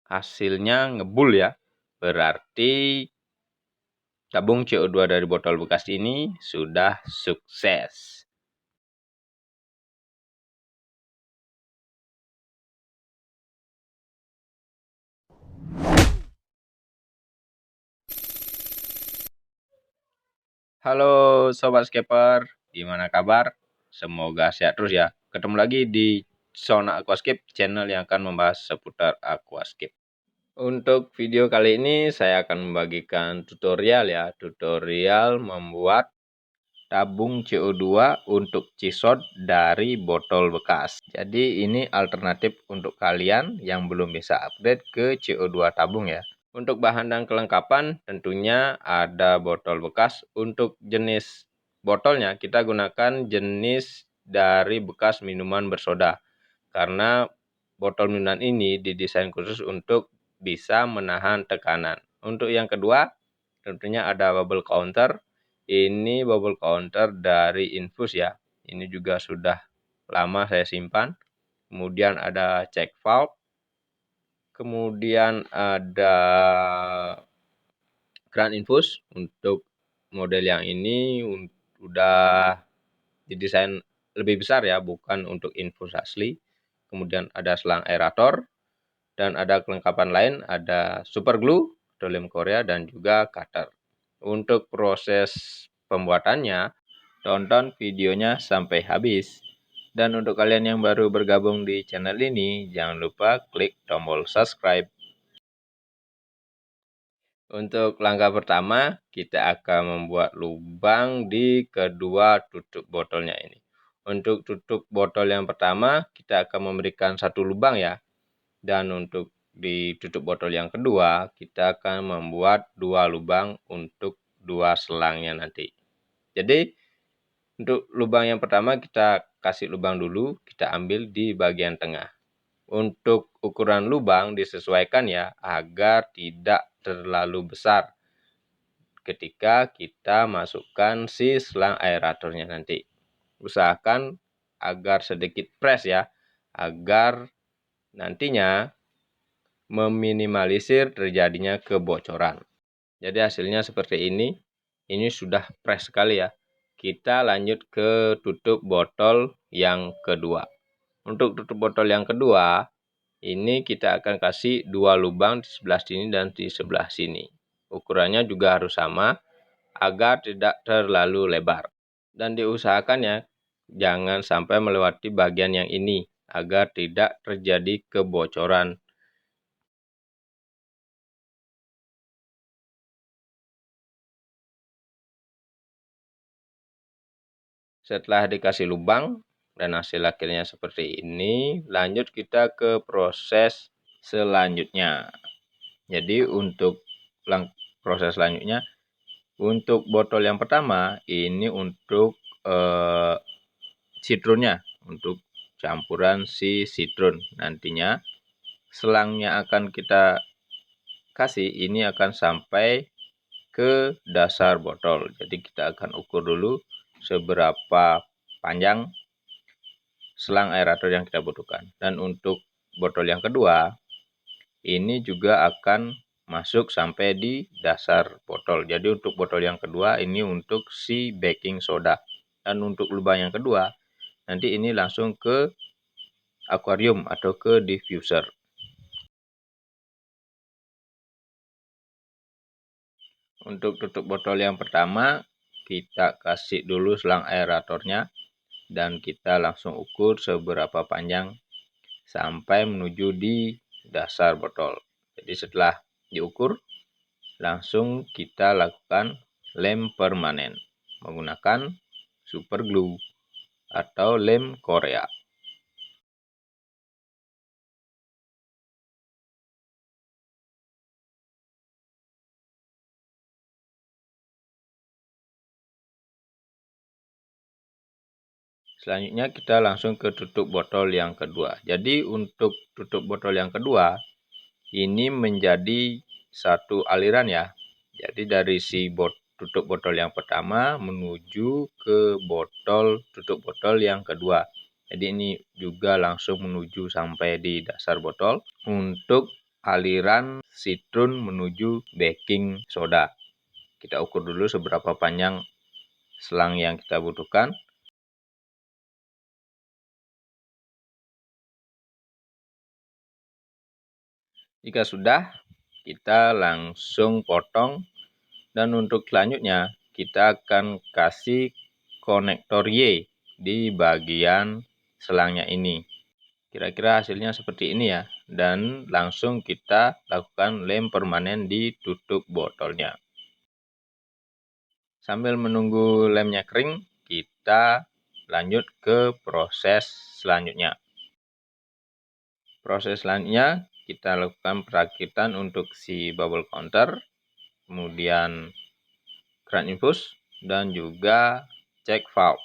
hasilnya ngebul ya. Berarti tabung CO2 dari botol bekas ini sudah sukses. Halo Sobat Skipper, gimana kabar? Semoga sehat terus ya. Ketemu lagi di Zona Aquascape, channel yang akan membahas seputar aquascape. Untuk video kali ini saya akan membagikan tutorial ya, tutorial membuat tabung CO2 untuk chisot dari botol bekas. Jadi ini alternatif untuk kalian yang belum bisa upgrade ke CO2 tabung ya. Untuk bahan dan kelengkapan tentunya ada botol bekas. Untuk jenis botolnya kita gunakan jenis dari bekas minuman bersoda. Karena botol minuman ini didesain khusus untuk bisa menahan tekanan. Untuk yang kedua tentunya ada bubble counter. Ini bubble counter dari infus ya. Ini juga sudah lama saya simpan. Kemudian ada check valve. Kemudian ada keran infus. Untuk model yang ini udah didesain lebih besar ya, bukan untuk infus asli. Kemudian ada selang aerator dan ada kelengkapan lain, ada super glue atau lem Korea dan juga cutter. Untuk proses pembuatannya, tonton videonya sampai habis. Dan untuk kalian yang baru bergabung di channel ini, jangan lupa klik tombol subscribe. Untuk langkah pertama, kita akan membuat lubang di kedua tutup botolnya ini. Untuk tutup botol yang pertama, kita akan memberikan satu lubang ya. Dan untuk di tutup botol yang kedua, kita akan membuat dua lubang untuk dua selangnya nanti. Jadi, untuk lubang yang pertama kita kasih lubang dulu, kita ambil di bagian tengah. Untuk ukuran lubang disesuaikan ya, agar tidak terlalu besar ketika kita masukkan si selang aeratornya nanti. Usahakan agar sedikit press ya, agar nantinya meminimalisir terjadinya kebocoran. Jadi hasilnya seperti ini. Ini sudah press sekali ya. Kita lanjut ke tutup botol yang kedua. Untuk tutup botol yang kedua, ini kita akan kasih dua lubang di sebelah sini dan di sebelah sini. Ukurannya juga harus sama agar tidak terlalu lebar. Dan diusahakan ya, jangan sampai melewati bagian yang ini agar tidak terjadi kebocoran. Setelah dikasih lubang dan hasil akhirnya seperti ini, lanjut kita ke proses selanjutnya. Jadi untuk proses selanjutnya, untuk botol yang pertama ini untuk citrunnya, untuk campuran si citron. Nantinya selangnya akan kita kasih ini akan sampai ke dasar botol. Jadi kita akan ukur dulu seberapa panjang selang aerator yang kita butuhkan. Dan untuk botol yang kedua, ini juga akan masuk sampai di dasar botol. Jadi untuk botol yang kedua ini untuk si baking soda. Dan untuk lubang yang kedua, nanti ini langsung ke akuarium atau ke diffuser. Untuk tutup botol yang pertama, kita kasih dulu selang aeratornya dan kita langsung ukur seberapa panjang sampai menuju di dasar botol. Jadi setelah diukur, langsung kita lakukan lem permanen menggunakan super glue atau lem Korea. Selanjutnya kita langsung ke tutup botol yang kedua. Jadi untuk tutup botol yang kedua, ini menjadi satu aliran ya. Jadi dari si tutup botol yang pertama menuju ke tutup botol yang kedua. Jadi ini juga langsung menuju sampai di dasar botol. Untuk aliran sitrun menuju baking soda. Kita ukur dulu seberapa panjang selang yang kita butuhkan. Jika sudah, kita langsung potong, dan untuk selanjutnya kita akan kasih konektor Y di bagian selangnya ini. Kira-kira hasilnya seperti ini ya, dan langsung kita lakukan lem permanen di tutup botolnya. Sambil menunggu lemnya kering, kita lanjut ke proses selanjutnya. Proses selanjutnya kita lakukan perakitan untuk si bubble counter, kemudian keran infus, dan juga cek valve.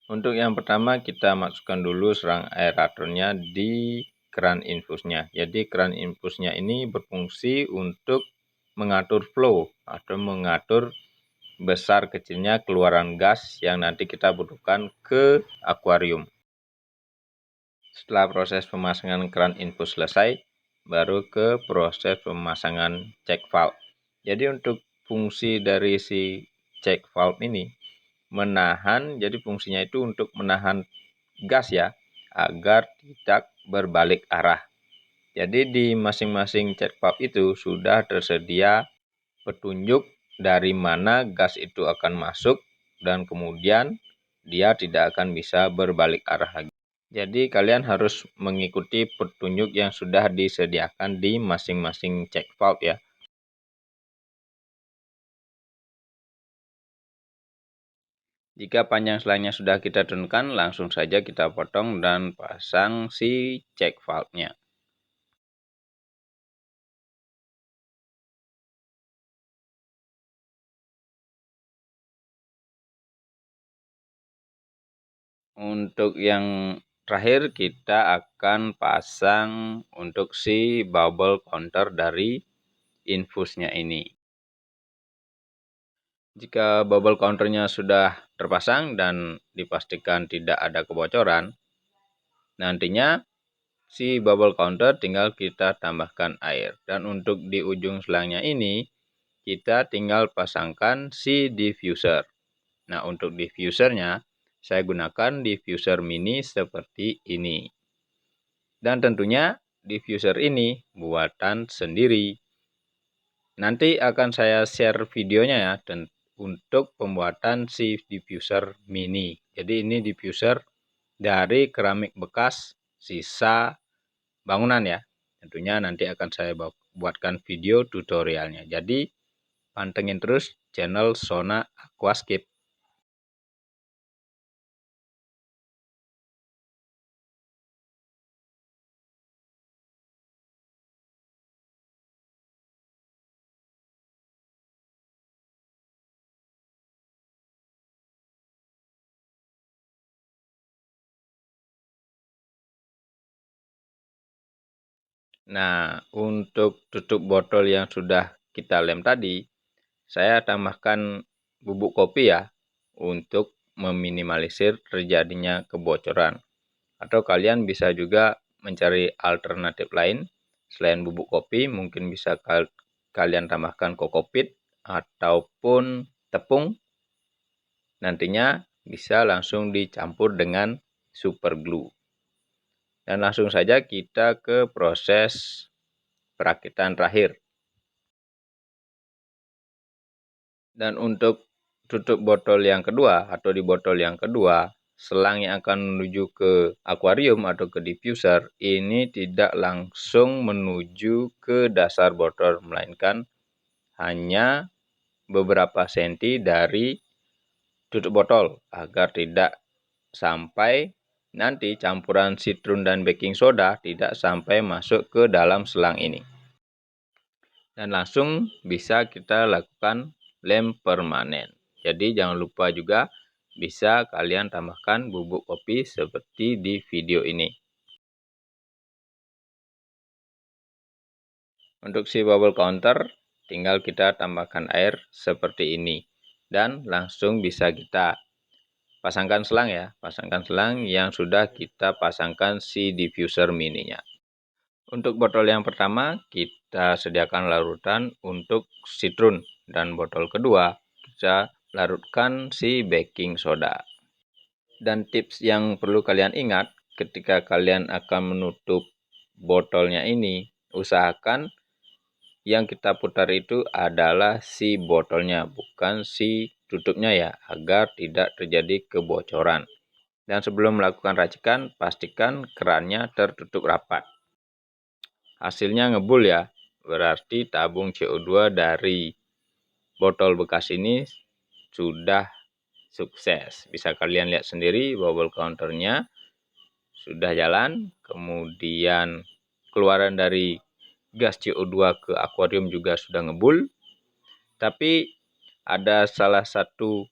Untuk yang pertama kita masukkan dulu serang aeratornya di keran infusnya. Jadi keran infusnya ini berfungsi untuk mengatur flow atau mengatur besar kecilnya keluaran gas yang nanti kita butuhkan ke akuarium. Setelah proses pemasangan keran infus selesai, baru ke proses pemasangan cek valve. Jadi untuk fungsi dari si cek valve ini menahan, jadi fungsinya itu untuk menahan gas ya, agar tidak berbalik arah. Jadi di masing-masing cek valve itu sudah tersedia petunjuk dari mana gas itu akan masuk, dan kemudian dia tidak akan bisa berbalik arah lagi. Jadi kalian harus mengikuti petunjuk yang sudah disediakan di masing-masing cek valve ya. Jika panjang selangnya sudah kita tentukan, langsung saja kita potong dan pasang si cek valve-nya. Untuk yang terakhir kita akan pasang untuk si bubble counter dari infusnya ini. Jika bubble counternya sudah terpasang dan dipastikan tidak ada kebocoran, nantinya si bubble counter tinggal kita tambahkan air. Dan untuk di ujung selangnya ini, kita tinggal pasangkan si diffuser. Nah, untuk diffusernya, saya gunakan diffuser mini seperti ini. Dan tentunya diffuser ini buatan sendiri. Nanti akan saya share videonya ya, dan untuk pembuatan si diffuser mini. Jadi ini diffuser dari keramik bekas sisa bangunan ya. Tentunya nanti akan saya buatkan video tutorialnya. Jadi pantengin terus channel Sona Aquascape. Nah, untuk tutup botol yang sudah kita lem tadi, saya tambahkan bubuk kopi ya, untuk meminimalisir terjadinya kebocoran. Atau kalian bisa juga mencari alternatif lain selain bubuk kopi, mungkin bisa kalian tambahkan kokopit ataupun tepung. Nantinya bisa langsung dicampur dengan super glue. Dan langsung saja kita ke proses perakitan terakhir. Dan untuk tutup botol yang kedua atau di botol yang kedua, selang yang akan menuju ke akuarium atau ke diffuser ini tidak langsung menuju ke dasar botol, melainkan hanya beberapa senti dari tutup botol agar tidak sampai nanti campuran sitrun dan baking soda tidak sampai masuk ke dalam selang ini. Dan langsung bisa kita lakukan lem permanen. Jadi jangan lupa juga bisa kalian tambahkan bubuk kopi seperti di video ini. Untuk si bubble counter tinggal kita tambahkan air seperti ini. Dan langsung bisa kita pasangkan selang ya, pasangkan selang yang sudah kita pasangkan si diffuser mininya. Untuk botol yang pertama kita sediakan larutan untuk citron, dan botol kedua kita larutkan si baking soda. Dan tips yang perlu kalian ingat ketika kalian akan menutup botolnya ini, usahakan yang kita putar itu adalah si botolnya, bukan si tutupnya ya, agar tidak terjadi kebocoran. Dan sebelum melakukan racikan, pastikan kerannya tertutup rapat. Hasilnya ngebul ya, berarti tabung CO2 dari botol bekas ini sudah sukses. Bisa kalian lihat sendiri, bubble counternya sudah jalan, kemudian keluaran dari gas CO2 ke akuarium juga sudah ngebul. Tapi ada salah satu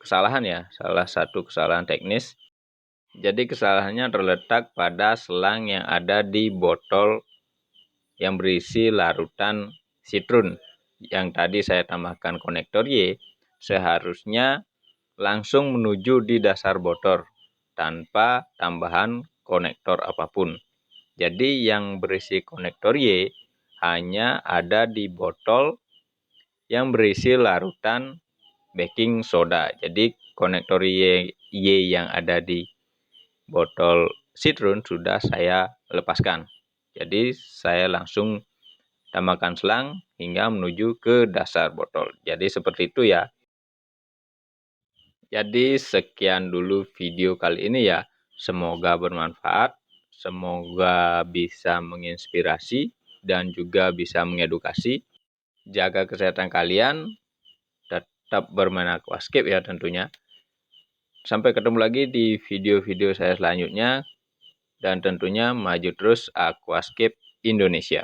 kesalahan teknis. Jadi kesalahannya terletak pada selang yang ada di botol yang berisi larutan citron. Yang tadi saya tambahkan konektor Y, seharusnya langsung menuju di dasar botol tanpa tambahan konektor apapun. Jadi yang berisi konektor Y hanya ada di botol yang berisi larutan baking soda. Jadi konektor Y yang ada di botol citron sudah saya lepaskan. Jadi saya langsung tambahkan selang hingga menuju ke dasar botol. Jadi seperti itu ya. Jadi sekian dulu video kali ini ya. Semoga bermanfaat, semoga bisa menginspirasi dan juga bisa mengedukasi. Jaga kesehatan kalian, tetap bermain aquascape ya tentunya. Sampai ketemu lagi di video-video saya selanjutnya. Dan tentunya maju terus Aquascape Indonesia.